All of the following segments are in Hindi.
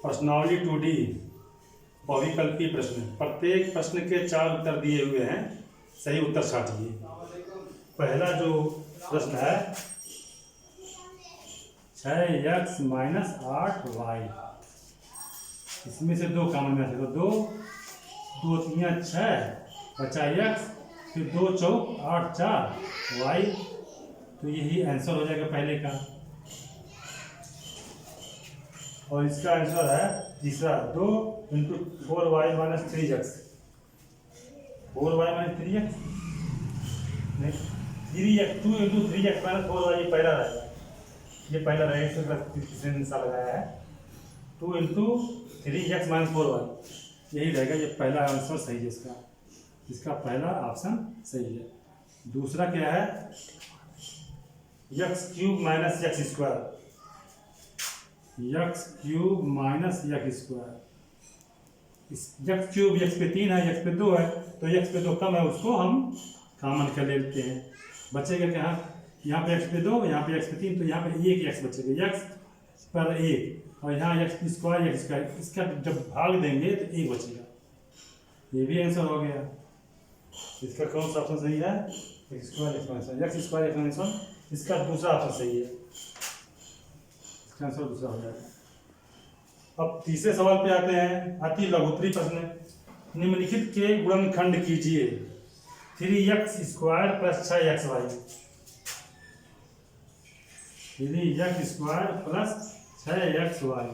प्रश्नावली 2D बहुविकल्पी प्रश्न। प्रत्येक प्रश्न के 4 उत्तर दिए हुए हैं, सही उत्तर छाटिए। पहला जो प्रश्न है 6x माइनस 8y, इसमें से 2 कॉमन में तो 2 2 3 6 बचा x, फिर 2 चौक 8 4 y, तो यही आंसर हो जाएगा पहले का। और इसका आंसर है तीसरा 2 into 4y minus 3x, 4y minus 3x नहीं 3x, 2 into 3x minus 4y, ये पहला रहेगा, ये पहला रहेगा। किसने निशान लगाया है 2 इंटू 3x माइनस 4y, यही रहेगा, ये पहला आंसर सही है इसका। इसका पहला ऑप्शन सही है। दूसरा क्या है x cube minus x square, x cube minus x square. x cube x पे 3 है, x पे 2 है, तो x पे 2 कम है, उसको हम कॉमन कर लेते हैं। बचेगा क्या, यहाँ पे x पे 2, यहाँ पे x पे 3, तो यहाँ पे 1 x बचेगा, x पर 1, और यहाँ x स्क्वायर x स्क्वायर, इसका जब भाग देंगे तो 1 बचेगा। ये भी आंसर हो गया। इसका कौन सा ऑप्शन सही है, x स्क्वायर एक्सपेंशन, इसका दूसरा ऑप्शन सही है, इसका आंसर दूसरा हो जाएगा। अब तीसरे सवाल पे आते हैं। अति लघुत्तरी प्रश्न। निम्नलिखित के गुणनखंड कीजिए। 3x square plus 6xy, 3x square plus 6xy,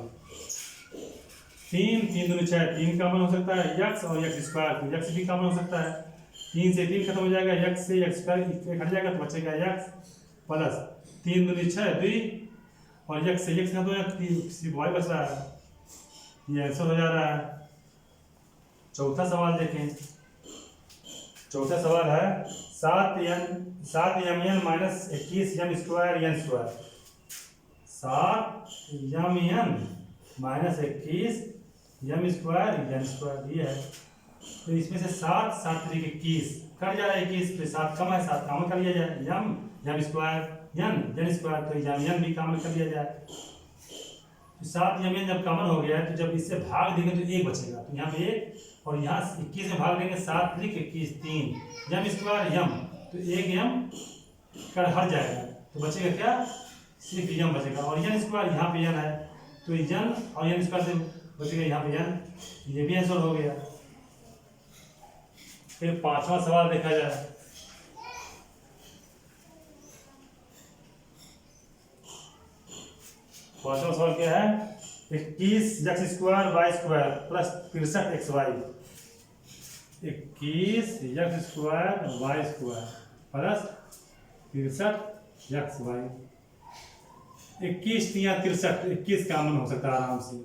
3 3 दूनी 6, 3 कॉमन हो सकता है, x और x स्क्वायर, तो x भी कॉमन हो सकता है। 3 से 3 खत्म हो जाएगा, x से x स्क्वायर हट जाएगा, तो बचेगा x प्लस 3 दूनी 6 2, और x से x खत्म हो जाएगा, सिर्फ y बच रहा है, ये आंसर हो जा रहा है। चौथा सवाल देखें। चौथा सवाल है 7mn minus 21m square n square, 7mn minus 21m square n square, ये है। तो इसमें से 7 7 3 21 कट जाए, 21 पे 7 कम है, 7 कॉमन कर लिया जाए, m स्क्वायर n स्क्वायर, तो n भी कॉमन कर लिया जाए। तो 7mn जब कॉमन हो गया, तो जब इससे भाग देंगे तो 1 बचेगा, तो यहाँ पे 1, और यहाँ 21 में भाग देंगे 7 3 21 3 m स्क्वायर m, तो 1m कर हट जाएगा, तो बचेगा क्या, सिर्फ m बचेगा, और n स्क्वायर यहाँ पे n है, तो n और n स्क्वायर से बचेगा यहाँ पे n, ये भी आंसर हो गया। फिर पांचवा सवाल देखा जाए। पांचवा सवाल क्या है, 21x square y square plus 63xy, 21x square y square plus 63xy, 21 3 63, 21 common हो सकता है आराम से,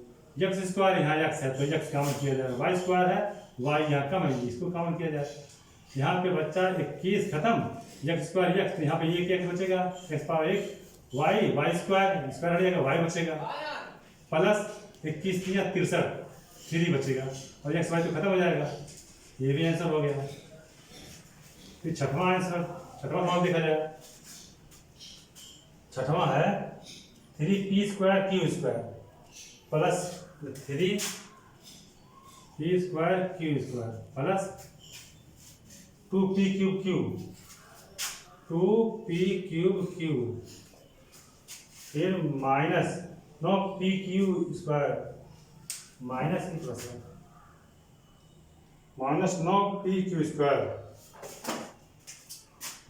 x स्क्वायर यहाँ x है, तो x कॉमन किया जाए, y स्क्वायर है, y यहाँ कम है, इसको कॉमन किया जाए। यहाँ पे बच्चा 21 खत्म, x स्क्वायर x, तो यहाँ पे 1 x बचेगा, x power 1, y square square हट जाएगा, y बचेगा, प्लस 21 3 63 3 बचेगा, और x y तो खत्म हो जाएगा, ये भी आंसर हो गया। फिर छठवां आंसर, छठवां सवाल देखा जाए। छठवां है 3p square q square plus 3p square q square plus 2p cube q, 2p cube q, फिर minus 9p Q square, minus की प्लस है, minus 9p Q square,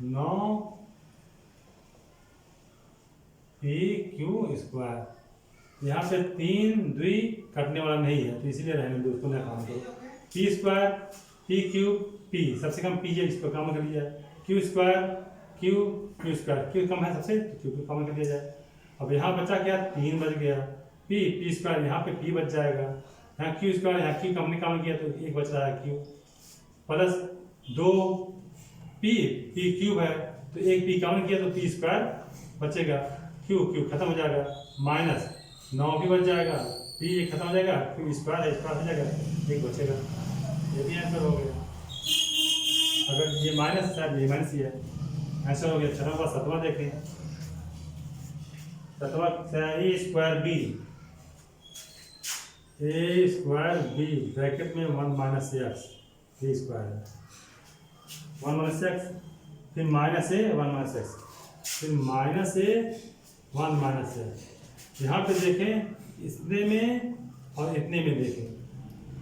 9p Q square. यहाँ पे 3 2 कटने वाला नहीं है, तो इसीलिए रहने दो, उसको ना काम करो। p square p cube p, सबसे कम p है, इसको कॉमन कर लिया जाए, q square q square, q कम है सबसे, तो q को कॉमन कर लिया जाए। अब यहाँ बचा क्या, 3 बच गया, p स्क्वायर, यहाँ पे p बच जाएगा, यहाँ q स्क्वायर, यहाँ q कम किया, तो 1 बच रहा है q, प्लस 2p क्यूब है, तो 1 p कॉमन किया, तो p स्क्वायर बचेगा, q खत्म हो जाएगा, माइनस 9 भी बच जाएगा, p खत्म हो जाएगा, q स्क्वायर हो जाएगा, 1 बचेगा, ये भी आंसर हो गया। अगर ये माइनस है, ये माइनस ही है, आंसर हो गया। छठवां का 7वां देखें। 7वां a square b a square b bracket में 1 माइनस एक्स बी स्क्वायर है 1 माइनस एक्स, फिर माइनस ए 1 माइनस एक्स, फिर माइनस ए 1 माइनस एक्स। यहाँ पे देखें इतने में और इतने में देखें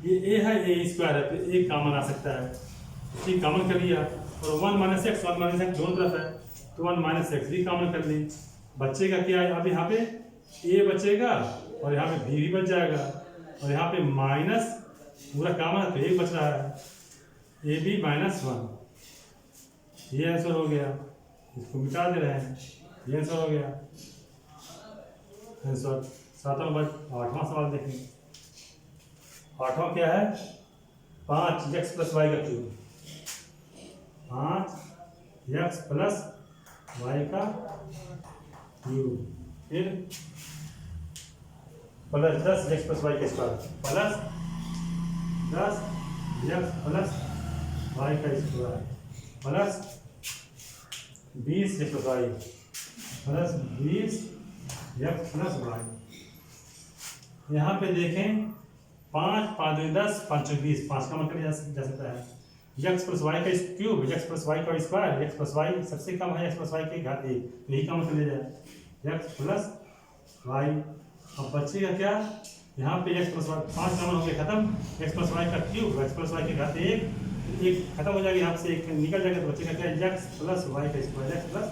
ये ए है ए स्क्वायर है तो ए कॉमन आ सकता है, ठीक कॉमन कर लिया। और 1 माइनस एक्स दोनों तरफ है तो 1 माइनस एक्स भी कॉमन कर ली। बचेगा क्या है, अब यहाँ पे ए बचेगा और यहाँ पे बी भी बच जाएगा और यहाँ पे माइनस पूरा कॉमन है तो ए बच रहा है ए बी माइनस 1। ये आंसर हो गया, इसको मिटा दे रहे हैं, ये आंसर हो गया। आंसर 7वां नंबर 8वां सवाल देखें। 8वां क्या है, 5x प्लस वाई का क्यूब, 5x प्लस वाई का क्यूब, फिर प्लस 10x प्लस वाई का square, plus 10x plus y का square, plus 20x plus y, plus 20x plus y. यहाँ पे देखें 5 5 2 10 5 20, 5 का मतलब जा सकता है। x प्लस वाई का क्यूब, x प्लस वाई का स्क्वायर, x प्लस वाई सबसे कम है, x प्लस वाई के घात 1 तो यही कम कर लिया जाए x प्लस वाई। अब बचेगा क्या, यहाँ पे x प्लस वाई 5 कॉमन हो गया खत्म, x प्लस वाई का क्यूब x प्लस वाई के घात 1 खत्म हो जाएगा, यहाँ से एक निकल जाएगा तो बचेगा क्या x प्लस वाई का स्क्वायर, x प्लस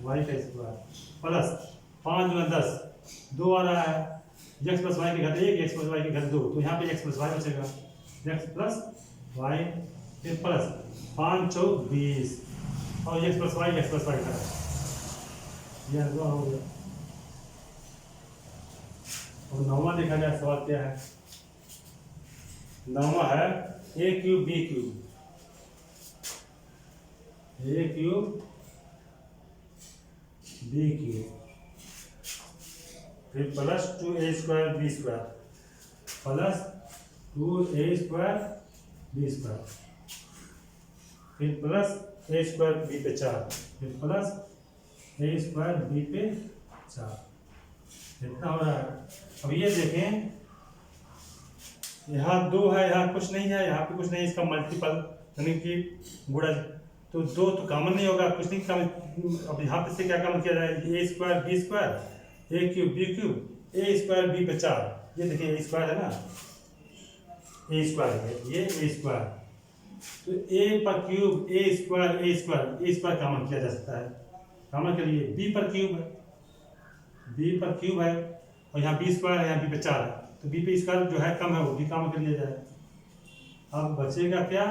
वाई का स्क्वायर प्लस 5 गुना 10 2 आ रहा है, x प्लस वाई के घात 1 x प्लस वाई के घात 2 तो यहाँ पे x प्लस वाई बचेगा, x प्लस वाई फिर प्लस 5 4 20 और x प्लस वाई का ये आंसर हो गया। और 9वां देखा जाए सवाल क्या है, 9वां है a cube b cube, a cube b cube, फिर plus 2a square b square, plus 2a square b square, फिर प्लस a स्क्वायर b पे 4, फिर प्लस a स्क्वायर b पे 4, इतना हो रहा है। अब ये देखें यहाँ 2 है, यहाँ कुछ नहीं है, यहाँ पे कुछ नहीं, इसका मल्टीपल यानी कि गुणा तो 2 तो कॉमन नहीं होगा, कुछ नहीं कॉमन। अब यहाँ पे से क्या कॉमन किया जाए, a square b square a cube b cube a square b पे 4, ये देखिए a स्क्वायर है ना, a स्क्वायर है ये a स्क्वायर तो a पर क्यूब a स्क्वायर कॉमन किया जा सकता है, कॉमन के लिए b पर क्यूब है और यहाँ b स्क्वायर है, यहाँ b पे 4 है तो b पे स्क्वायर जो है कम है वो भी कॉमन कर लिया जाए। अब बचेगा क्या,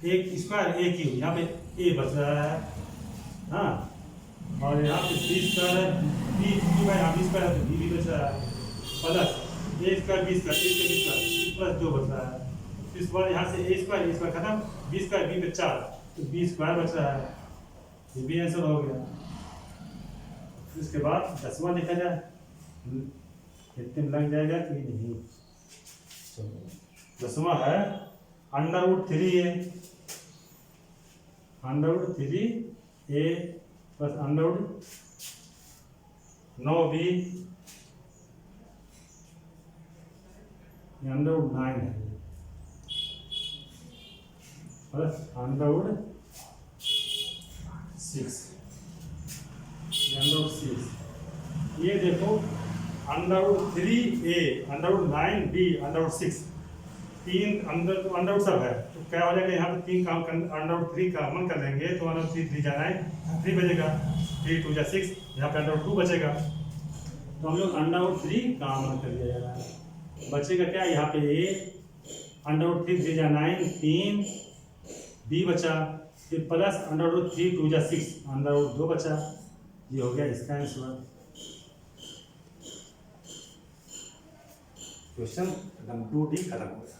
एक स्क्वायर a क्यूब, यहाँ पे a बच रहा है हाँ, और यहाँ पे b स्क्वायर है b क्यूब है, यहाँ b स्क्वायर है तो b भी बच रहा है, plus a square b square plus 2 बच रहा है, फिर इसके बाद यहाँ से a स्क्वायर खत्म, b स्क्वायर b पे 4 तो b स्क्वायर बच रहा है, ये भी आंसर हो गया। इसके बाद 10वां देखा जाए कितने लग जाएगा कि नहीं। चलो 10वां है √3a प्लस √9b √9 है प्लस √6 ये देखो √3a √9b √6 तीन अंडर सब है तो क्या हो जाएगा, यहाँ पे 3 काम √3 कॉमन कर लेंगे तो √3 3 जा 9 3 बचेगा, 3 2 जा 6, यहाँ पे √2 बचेगा तो हम लोग √3 कॉमन कर लिया जा रहा है। बचेगा क्या, यहाँ पे a √3 3 जा 9 3 b बचा, फिर प्लस √3 2 जा 6 √2 बचा, ये हो गया इसका आंसर। क्वेश्चन 2D खत्म हो गया।